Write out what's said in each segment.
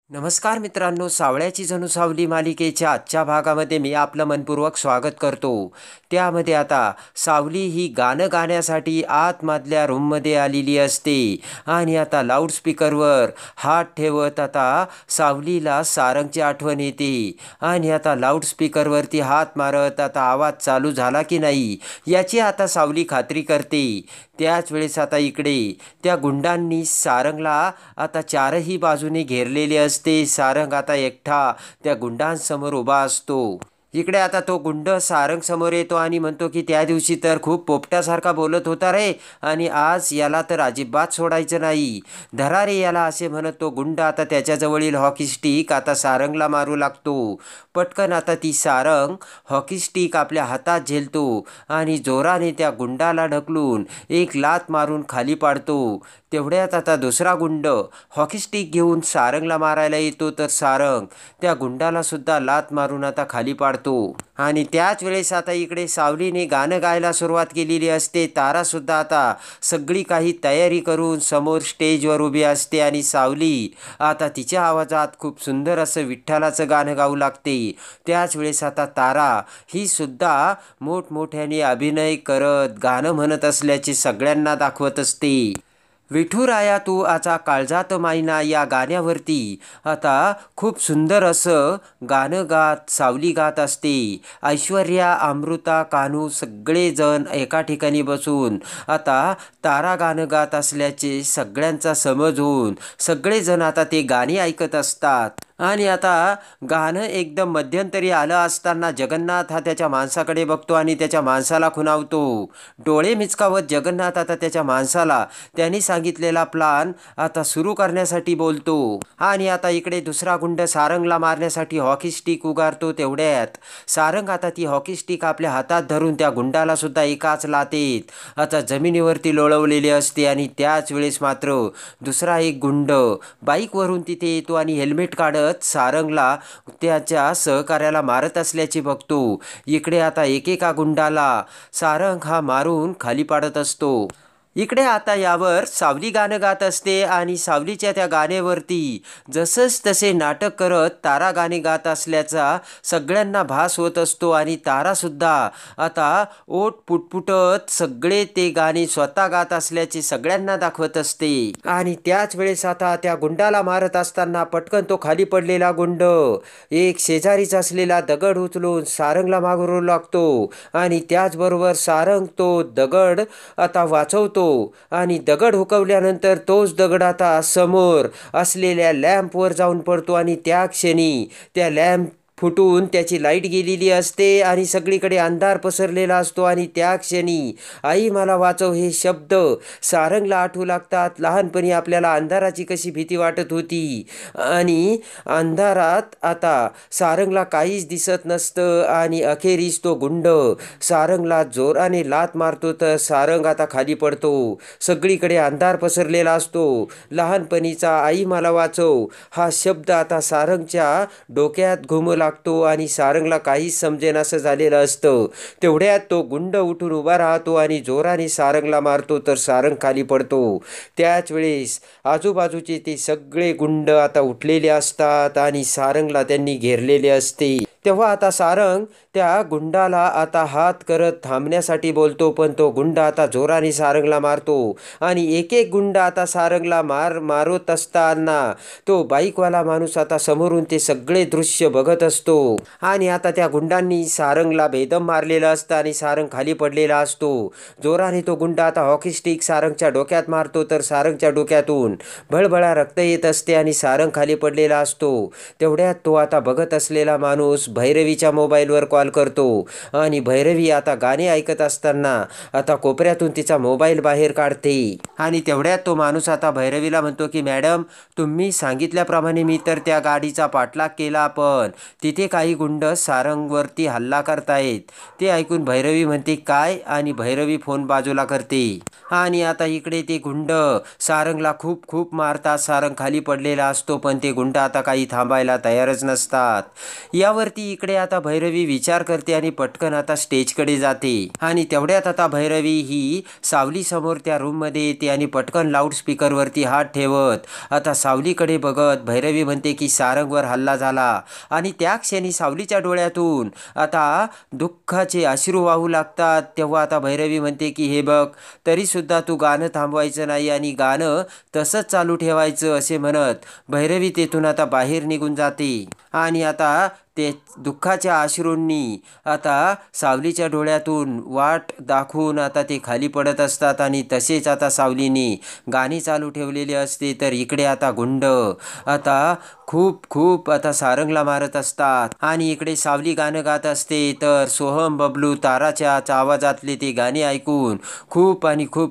नमस्कार मित्रांनो, सावळ्याची जणू सावली मालिकेच्या आजच्या भागामध्ये मी आपलं मनपूर्वक स्वागत करतो. त्यामध्ये आता सावली ही गाणं गाण्यासाठी आतमधल्या रूममध्ये आलेली असते आणि आता लाऊडस्पीकरवर हात ठेवत आता सावलीला सारंगची आठवण येते आणि आता लाऊडस्पीकरवरती हात मारत आता आवाज चालू झाला की नाही याची आता सावली खात्री करते. त्याच वेळेस आता इकडे त्या गुंडांनी सारंगला आता चारही बाजूने घेरलेले असते. सारंग आता एकटा त्या गुंडांसमोर उभा असतो. इकडे आता तो गुंड सारंग समोर येतो आणि म्हणतो की त्या दिवशी तर खूप पोपट्यासारखा बोलत होता रे, आणि आज याला तर अजिबात सोडायचं नाही, धरा रे याला, असे म्हणत तो गुंड आता त्याच्याजवळील हॉकी स्टिक आता सारंगला मारू लागतो. पटकन आता ती सारंग हॉकी स्टिक आपल्या हातात झेलतो आणि जोराने त्या गुंडाला ढकलून एक लात मारून खाली पाडतो. तेवढ्यात आता दुसरा गुंड हॉकी स्टिक घेऊन सारंगला मारायला येतो, तर सारंग त्या गुंडाला सुद्धा लात मारून आता खाली पाडतो. आणि त्याच वेळेस आता इकडे सावलीने गाणं गायला सुरुवात केलेली असते. तारा सुद्धा आता सगळी काही तयारी करून समोर स्टेजवर उभी असते आणि सावली आता तिच्या आवाजात खूप सुंदर असं विठ्ठलाचं गाणं गाऊ लागते. त्याच वेळेस आता तारा ही सुद्धा मोठमोठ्याने अभिनय करत गाणं म्हणत असल्याचे सगळ्यांना दाखवत असते. विठुराया तू आचा काळजात मायना या गाण्यावरती आता खूप सुंदर असं गाणं गात सावली गात असते. ऐश्वर्या, अमृता, कान्हू सगळेजण एका ठिकाणी बसून आता तारा गाणं गात असल्याचे सगळ्यांचा समज होऊन सगळेजण आता ते गाणी ऐकत असतात. आणि आता गाणं एकदम मध्यंतरी आलं असताना जगन्नाथ हा त्याच्या माणसाकडे बघतो आणि त्याच्या माणसाला खुणावतो. डोळे मिचकावत जगन्नाथ आता त्याच्या माणसाला त्यांनी सांगितलेला प्लान आता सुरू करण्यासाठी बोलतो. आणि आता इकडे दुसरा गुंड सारंगला मारण्यासाठी हॉकी स्टिक उगारतो. तेवढ्यात सारंग आता ती हॉकी स्टिक आपल्या हातात धरून त्या गुंडाला सुद्धा एकाच लातेत आता जमिनीवरती लोळवलेले असते. आणि त्याच वेळेस मात्र दुसरा एक गुंड बाईकवरून तिथे येतो आणि हेल्मेट काढत सारंगला त्याच्या सहकार्याला मारत असल्याचे बघतो. इकडे आता एकेका गुंडाला सारंग हा मारून खाली पाडत असतो. इकडे आता यावर सावली गाणं गात असते आणि सावलीच्या त्या गाण्यावरती जसंच तसे नाटक करत तारा गाणे गात असल्याचा सगळ्यांना भास होत असतो. आणि तारासुद्धा आता ओठ पुटपुटत सगळे ते गाणे स्वतः गात असल्याचे सगळ्यांना दाखवत असते. आणि त्याच वेळेस आता त्या गुंडाला मारत असताना पटकन तो खाली पडलेला गुंड एक शेजारीच असलेला दगड उचलून सारंगला मारू लागतो आणि त्याचबरोबर सारंग तो दगड आता वाचवतो आणि दगड हुकवल्यानंतर तोच दगड आता समोर असलेल्या लॅम्पवर जाऊन पडतो आणि त्या क्षणी त्या लॅम्प फुटून त्याची लाईट गेलेली असते आणि सगळीकडे अंधार पसरलेला असतो. आणि त्या क्षणी आई मला वाचव हे शब्द सारंगला आठवू लागतात. लहानपणी आपल्याला अंधाराची कशी भीती वाटत होती आणि अंधारात आता सारंगला काहीच दिसत नसतं आणि अखेरीस तो गुंड सारंगला जोराने लात मारतो, तर सारंग आता खाली पडतो. सगळीकडे अंधार पसरलेला असतो. लहानपणीचा आई मला वाचव हा शब्द आता सारंगच्या डोक्यात घुमू लागतो आणि सारंगला काहीच समजेन असं झालेलं असतं. तेवढ्यात तो गुंड उठून उभा राहतो आणि जोराने सारंगला मारतो, तर सारंग खाली पडतो. त्याच वेळेस आजूबाजूचे ते सगळे गुंड आता उठलेले असतात आणि सारंगला त्यांनी घेरलेले असते. तेव्हा आता सारंग त्या गुंडाला आता हात करत थांबण्यासाठी बोलतो, पण तो गुंड आता जोराने सारंगला मारतो आणि एक एक गुंड आता सारंगला मारत असताना तो बाईकवाला माणूस आता समोरून ते सगळे दृश्य बघत असतो. आणि आता त्या गुंडांनी सारंगला बेदम मारलेलं असतं आणि सारंग खाली पडलेला असतो. जोराने तो गुंड आता हॉकी स्टिक सारंगच्या डोक्यात मारतो, तर सारंगच्या डोक्यातून भळभळा रक्त येत असते आणि सारंग खाली पडलेला असतो. तेवढ्यात तो आता बघत असलेला माणूस भैरवीच्या मोबाईलवर कॉल करतो आणि भैरवी आता गाणे ऐकत असताना आता कोपऱ्यातून तिचा मोबाईल बाहेर काढते. आणि तेवढ्यात तो माणूस आता भैरवीला म्हणतो की मॅडम, तुम्ही सांगितल्याप्रमाणे मी तर त्या गाडीचा पाठलाग केला, पण तिथे काही गुंड सारंगवरती हल्ला करतायत. ते ऐकून भैरवी म्हणते काय, आणि भैरवी फोन बाजूला करते. आणि आता इकडे ते गुंड सारंगला खूप खूप मारतात. सारंग खाली पडलेला असतो, पण ते गुंड आता काही थांबायला तयारच नसतात. यावरती इकडे आता भैरवी विचार करते आणि पटकन आता स्टेजकडे जाते आणि तेवढ्यात आता भैरवी ही सावली समोर त्या रूममध्ये येते आणि पटकन लाऊडस्पीकरवरती हात ठेवत आता सावलीकडे बघत भैरवी म्हणते की सारंगवर हल्ला झाला आणि त्या क्षणी सावलीच्या डोळ्यातून आता दुःखाचे अश्रू वाहू लागतात. तेव्हा आता भैरवी म्हणते की हे बघ, तरीसुद्धा तू गाणं थांबवायचं नाही आणि गाणं तसंच चालू ठेवायचं असे म्हणत भैरवी तेथून आता बाहेर निघून जाते आणि आता ते दुःखाच्या अश्रूंनी आता सावलीच्या डोळ्यातून वाट दाखवून आता ते खाली पडत असतात आणि तसेच आता सावलीने गाणी चालू ठेवलेली असते. तर इकडे आता गुंड आता खूप आता सारंगला मारत असतात आणि इकडे सावली गाणं गात असते. तर सोहम बबलू ताराच्या आवाजातले ते गाणे ऐकून खूप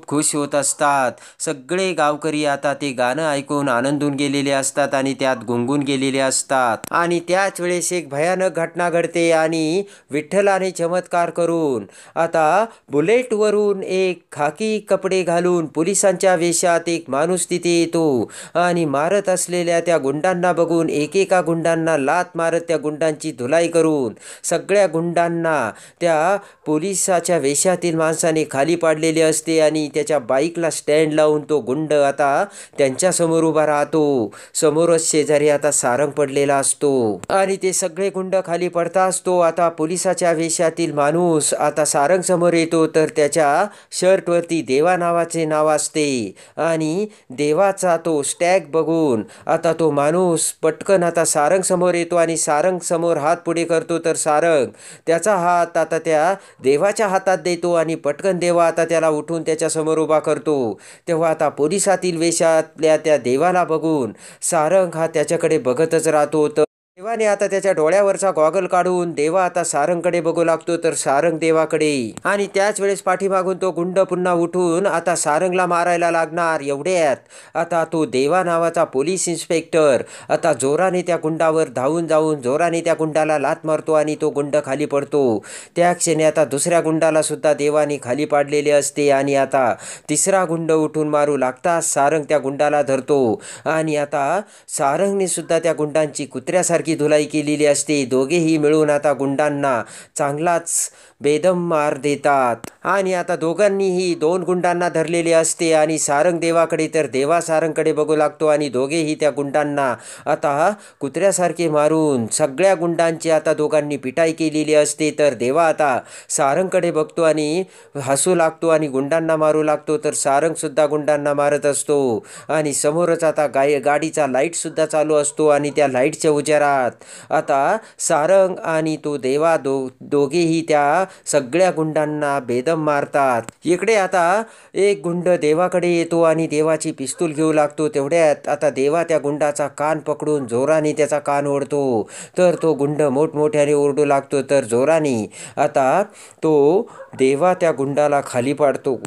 खुश होत असतात. सगळे गावकरी आता ते गाणं ऐकून आनंदून गेलेले असतात आणि त्यात गुंगून गेलेले असतात आणि त्याच वेळेस एक भयानक घटना घडते आणि विठ्ठलाने चमत्कार करून आता बुलेटवरून एक खाकी कपडे घालून पोलिसांच्या वेशात एक माणूस तिथे येतो आणि मारत असलेल्या त्या गुंडांना बघून एकेका गुंडांना लात मारत त्या गुंडांची धुलाई करून सगळ्या गुंडांना त्या पोलिसाच्या वेशातील माणसाने खाली पाडलेले असते आणि त्याच्या बाईकला स्टँड लावून तो गुंड आता त्यांच्या समोर उभा राहतो. समोरच शेजारी आता सारंग पडलेला असतो आणि ते सगळे गुंड खाली पडता असतो. आता पोलिसाच्या वेशातील माणूस आता सारंग समोर येतो. तर त्याच्या शर्टवरती देवा नावाचे नाव असते आणि देवाचा तो स्टॅग बघून आता तो माणूस पटकन आता सारंग समोर येतो आणि सारंग समोर हात पुढे करतो. तर सारंग त्याचा हात आता त्या देवाच्या हातात देतो आणि पटकन देवा आता त्याला उठून त्याच्या समोर उभा करतो. तेव्हा आता पोलिसातील वेशातल्या त्या देवाला बघून सारंग हा त्याच्याकडे बघतच राहतो. तर देवाने आता त्याच्या डोळ्यावरचा गॉगल काढून देवा आता सारंगकडे बघू लागतो. तर सारंग देवाकडे आणि त्याच वेळेस पाठीमागून तो गुंड पुन्हा उठून आता सारंगला मारायला लागणार. एवढ्यात आता तो देवा नावाचा पोलीस इन्स्पेक्टर आता जोराने त्या गुंडावर धावून जाऊन जोराने त्या गुंडाला लात मारतो आणि तो गुंड खाली पडतो. त्या क्षणी आता दुसऱ्या गुंडाला सुद्धा देवाने खाली पाडलेले असते आणि आता तिसरा गुंड उठून मारू लागताच सारंग त्या गुंडाला धरतो आणि आता सारंगने सुद्धा त्या गुंडांची कुत्र्यासारखी धुलाई केलेली असते. दोघेही मिळून आता गुंडांना चांगलाच बेदम मार देतात आणि आता दोघांनीही दोन गुंडांना धरलेले असते आणि सारंग देवाकडे तर देवा सारंगकडे बघू लागतो आणि दोघेही त्या गुंडांना आता कुत्र्यासारखे मारून सगळ्या गुंडांची आता दोघांनी पिटाई केलेली असते. तर देवा आता सारंगकडे बघतो आणि हसू लागतो आणि गुंडांना मारू लागतो. तर सारंग सुद्धा गुंडांना मारत असतो आणि समोरच आता गाडीचा लाईट सुद्धा चालू असतो आणि त्या लाईटच्या उजेडात आता सारंग आणि तो देवा दोघेही त्या सगळ्या गुंडांना बेदम मारतात. इकडे आता एक गुंड देवाकडे येतो आणि देवाची पिस्तूल घेऊ लागतो. तेवढ्यात आता देवा त्या गुंडाचा कान पकडून जोराने त्याचा कान ओढतो. तर तो गुंड मोठमोठ्याने ओरडू लागतो. तर जोराने आता तो देवा त्या गुंडाला खाली पाडतो.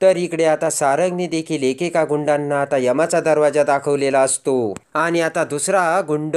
तर इकडे आता सारंगने देखील एकेका गुंडांना आता यमाचा दरवाजा दाखवलेला असतो आणि आता दुसरा गुंड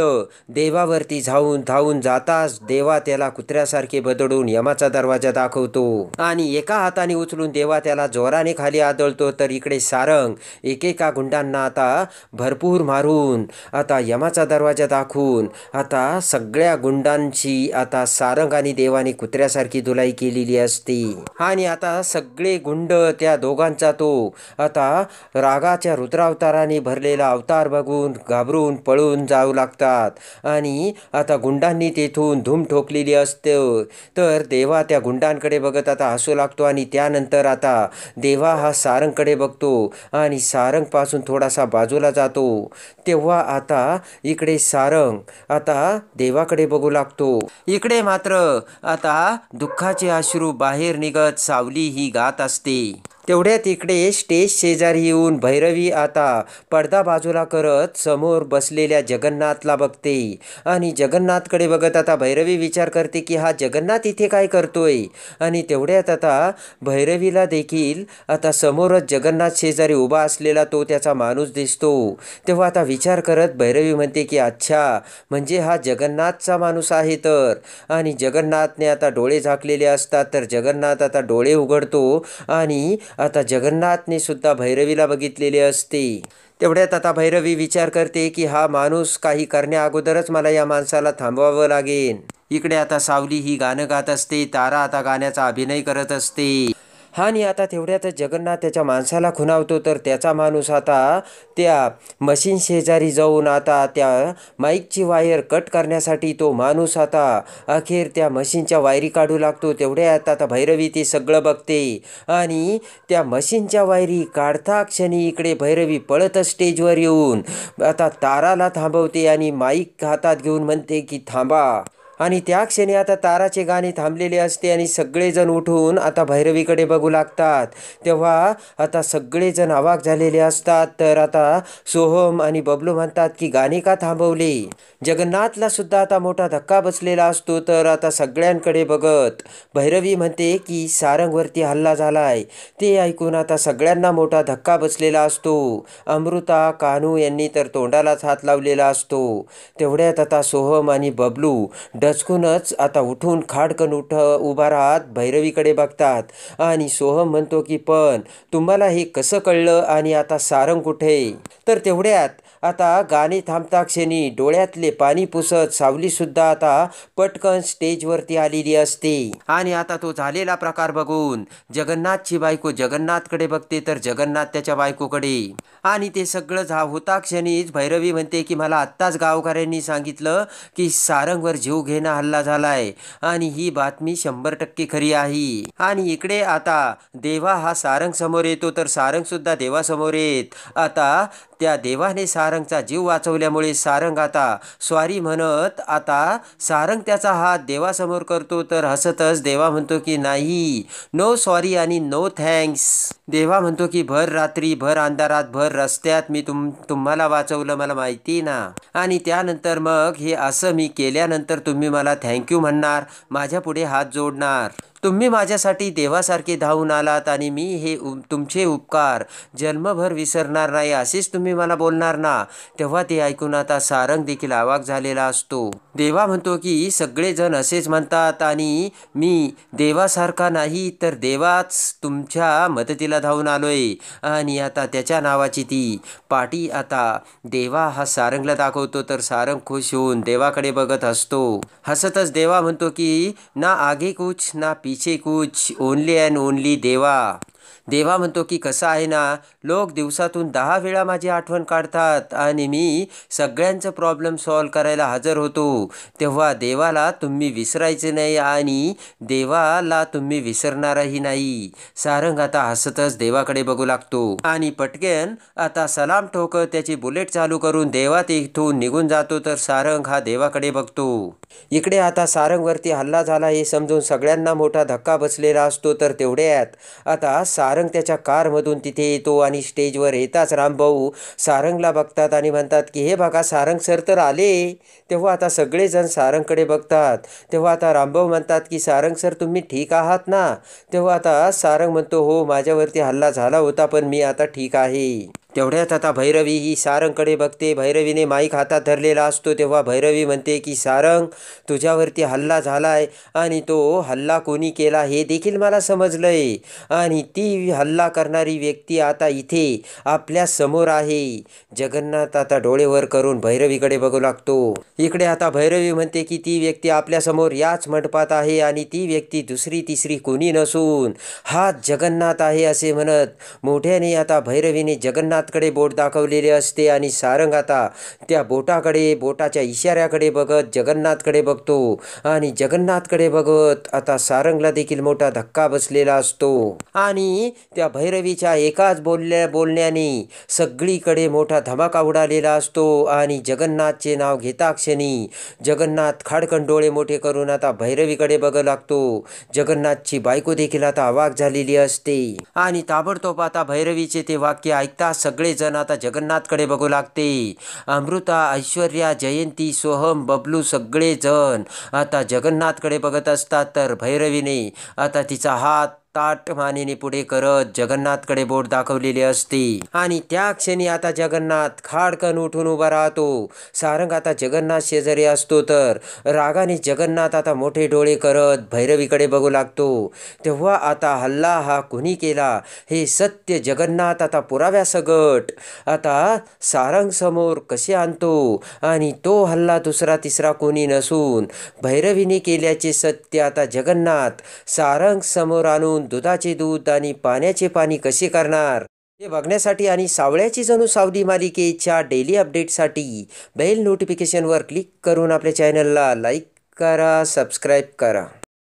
देवावरती धावून जाताच देवा त्याला कुत्र्यासारखे बदडून यमाचा दरवाजा दाखवतो आणि एका हाताने उचलून देवा त्याला जोराने खाली आदळतो. तर इकडे सारंग एकेका गुंडांना आता भरपूर मारून आता यमाचा दरवाजा दाखवून आता सगळ्या गुंडांची आता सारंग आणि देवाने कुत्र्यासारखी धुलाई केलेली असते आणि आता सगळे गुंड त्या दोघांचा तो आता रागाच्या रुद्रावताराने भरलेला अवतार बघून घाबरून पळून जाऊ लागतात आणि आता गुंडांनी तेथून धूम ठोकलेली असते. तर देवा त्या गुंडांकडे बघत आता हसू लागतो आणि त्यानंतर आता देवा हा सारंगकडे बघतो आणि सारंगपासून थोडासा बाजूला जातो. तेव्हा आता इकडे सारंग आता देवाकडे बघू लागतो. इकडे मात्र आता दुःखाचे अश्रू बाहेर निघत सावली ही गात असते. तेवढ्यात इकडे स्टेज शेजारी येऊन भैरवी आता पडदा बाजूला करत समोर बसलेल्या जगन्नाथला बघते आणि जगन्नाथकडे बघत आता भैरवी विचार करते की हा जगन्नाथ इथे काय करतोय आणि तेवढ्यात आता भैरवीला देखील आता समोरच जगन्नाथ शेजारी उभा असलेला तो त्याचा माणूस दिसतो. तेव्हा आता विचार करत भैरवी म्हणते की अच्छा, म्हणजे हा जगन्नाथचा माणूस आहे. तर आणि जगन्नाथने आता डोळे झाकलेले असतात. तर जगन्नाथ आता डोळे उघडतो आणि आता जगन्नाथने सुद्धा भैरवीला बघितलेले असते. तेवढ्यात आता भैरवी विचार करते की हा माणूस काही करण्या अगोदरच मला या माणसाला थांबवावं लागेल. इकडे आता सावली ही गाणं गात असते, तारा आता गाण्याचा अभिनय करत असते. आणि आता तेवढ्यातच जगन्नाथ त्याच्या माणसाला खुणावतो, तर त्याचा माणूस आता त्या मशीन शेजारी जाऊन आता त्या माईकची वायर कट करण्यासाठी तो माणूस आता अखेर त्या मशीनच्या वायरी काढू लागतो. तेवढ्यात आता भैरवी ते सगळं बघते आणि त्या मशीनच्या वायरी काढता क्षणी इकडे भैरवी पळतच स्टेजवर येऊन आता ताराला थांबवते आणि माईक हातात घेऊन म्हणते की थांबा. आणि त्या क्षणी आता ताराचे गाणे थांबलेले असते आणि सगळेजण उठून आता भैरवीकडे बघू लागतात. तेव्हा आता सगळेजण अवाक झालेले असतात. तर आता सोहम आणि बबलू म्हणतात की गाणे का थांबवले. जगन्नाथला सुद्धा आता मोठा धक्का बसलेला असतो. तर आता सगळ्यांकडे बघत भैरवी म्हणते की सारंगवरती हल्ला झालाय. ते ऐकून आता सगळ्यांना मोठा धक्का बसलेला असतो. अमृता, कान्हू यांनी तर तोंडालाच हात लावलेला असतो. तेवढ्यात आता सोहम आणि बबलू डचकूनच आता उठून खाडकन उभा राहत भैरवीकडे बघतात आणि सोहम म्हणतो की पण तुम्हाला हे कसं कळलं आणि आता सारंग कुठे. तर तेवढ्यात आता गाणे थांबता क्षणी डोळ्यातले पाणी पुसत सावलीसुद्धा आता पटकन स्टेजवरती आलेली असते. आणि आता तो झालेला प्रकार बघून जगन्नाथची बायको जगन्नाथकडे बघते, तर जगन्नाथ त्याच्या बायकोकडे. आणि ते सगळं होता क्षणीच भैरवी म्हणते की मला आत्ताच गावकऱ्यांनी सांगितलं की सारंगवर जीव घेणा हल्ला झालाय आणि ही बातमी 100% खरी आहे. आणि इकडे आता देवा हा सारंग समोर येतो. तर सारंग सुद्धा देवासमोर येत आता त्या देवाने सारंगचा जीव वाचवल्यामुळे सारंग आता सॉरी म्हणत आता सारंग त्याचा हात देवासमोर करतो. तर हसतच देवा म्हणतो की नाही, नो सॉरी आणि नो थँक्स. देवा म्हणतो की भर रात्री, भर अंधारात, भर रस्त्यात मी तुम्हाला वाचवलं, मला माहिती ना. आणि त्यानंतर मग हे असं मी केल्यानंतर तुम्ही मला थँक्यू म्हणणार, माझ्या पुढे हात जोडणार. तुम्ही माझ्यासाठी देवासारखे धावून आलात आणि मी हे तुमचे उपकार जन्मभर विसरणार नाही असेच तुम्ही मला बोलणार ना. तेव्हा ते ऐकून आता सारंग देखील अवाक झालेला असतो. देवा म्हणतो की सगळेजण असेच म्हणतात आणि मी देवासारखा नाही तर देवाच तुमच्या मदतीला धावून आलोय. आणि आता त्याच्या नावाची ती पाटी आता देवा हा सारंगला दाखवतो. तर सारंग खुश होऊन देवाकडे बघत असतो. हसतच देवा म्हणतो की ना आगे कुछ ना पीछे कुछ, ओनली अँड ओनली देवा. देवा म्हणतो की कसं आहे ना, लोक दिवसातून 10 वेळा माझी आठवण काढतात आणि मी सगळ्यांचं प्रॉब्लेम सॉल्व करायला हजर होतो. तेव्हा देवाला तुम्ही विसरायचे नाही आणि देवाला तुम्ही विसरणारही नाही. सारंग आता हसतच देवाकडे बघू लागतो आणि पटकन आता सलाम ठोकत त्याची बुलेट चालू करून देवा तिथून निघून जातो. तर सारंग हा देवाकडे बघतो. इकडे आता सारंगवरती हल्ला झाला हे समजून सगळ्यांना मोठा धक्का बसलेला असतो. तर तेवढ्यात आता सारंग त्याच्या कारमधून तिथे येतो आणि स्टेजवर येताच रामभाऊ सारंगला बघतात आणि म्हणतात की हे बघा सारंग सर तर आले. तेव्हा आता सगळेजण सारंगकडे बघतात. तेव्हा आता रामभाऊ म्हणतात की सारंग सर तुम्ही ठीक आहात ना. तेव्हा आता सारंग म्हणतो हो, माझ्यावरती हल्ला झाला होता पण मी आता ठीक आहे. तेवढ्यात आता भैरवी ही सारंगकडे बघते. भैरवीने माईक हातात धरलेला असतो. तेव्हा भैरवी म्हणते की सारंग तुझ्यावरती हल्ला झालाय आणि तो हल्ला कोणी केला हे देखील मला समजलंय आणि ती हल्ला करणारी व्यक्ती आता इथे आपल्या समोर आहे. जगन्नाथ आता डोळे वर करून भैरवीकडे बघू लागतो. इकडे आता भैरवी म्हणते की ती व्यक्ती आपल्यासमोर याच मंडपात आहे आणि ती व्यक्ती दुसरी तिसरी कोणी नसून हा जगन्नाथ आहे असे म्हणत मोठ्याने आता भैरवीने जगन्नाथकडे बोट दाखवलेले असते आणि सारंग आता त्या बोटाकडे, बोटाच्या इशाऱ्याकडे बघत जगन्नाथकडे बघतो आणि जगन्नाथकडे बघत आता सारंगला देखील मोठा धक्का बसलेला असतो. आणि त्या भैरवीच्या एकाच बोलण्याने सगळीकडे मोठा धमाका उडालेला असतो आणि जगन्नाथचे नाव घेता क्षणी जगन्नाथ खाडकन डोळे मोठे करून आता भैरवीकडे बघू लागतो. जगन्नाथची बायको देखील आता अवाक झालेली असते आणि ताबडतोब आता भैरवीचे ते वाक्य ऐकता सगळेजण आता जगन्नाथकडे बघू लागते. अमृता, ऐश्वर्या, जयंती, सोहम, बबलू सगळेजण आता जगन्नाथकडे बघत असतात. तर भैरवीने आता तिचा हात ताठ मानेने पुढे करत जगन्नाथकडे बोट दाखवलेले असते आणि त्या क्षणी आता जगन्नाथ खाडकन उठून उभा राहतो. सारंग आता जगन्नाथ शेजारी असतो तर रागाने जगन्नाथ आता मोठे डोळे करत भैरवीकडे बघू लागतो. तेव्हा आता हल्ला हा कुणी केला हे सत्य जगन्नाथ आता पुराव्यासकट आता सारंग समोर कसे आणतो आणि तो हल्ला दुसरा तिसरा कोणी नसून भैरवीने केल्याचे सत्य आता जगन्नाथ सारंग समोर आणून दुधाचे दूध आणि पाण्याचे पाणी कसे करणार हे बघण्यासाठी आणि सावळ्याची जणू सावली मालिकेच्या डेली अपडेटसाठी बेल नोटिफिकेशनवर क्लिक करून आपल्या चॅनलला लाईक करा, सबस्क्राईब करा.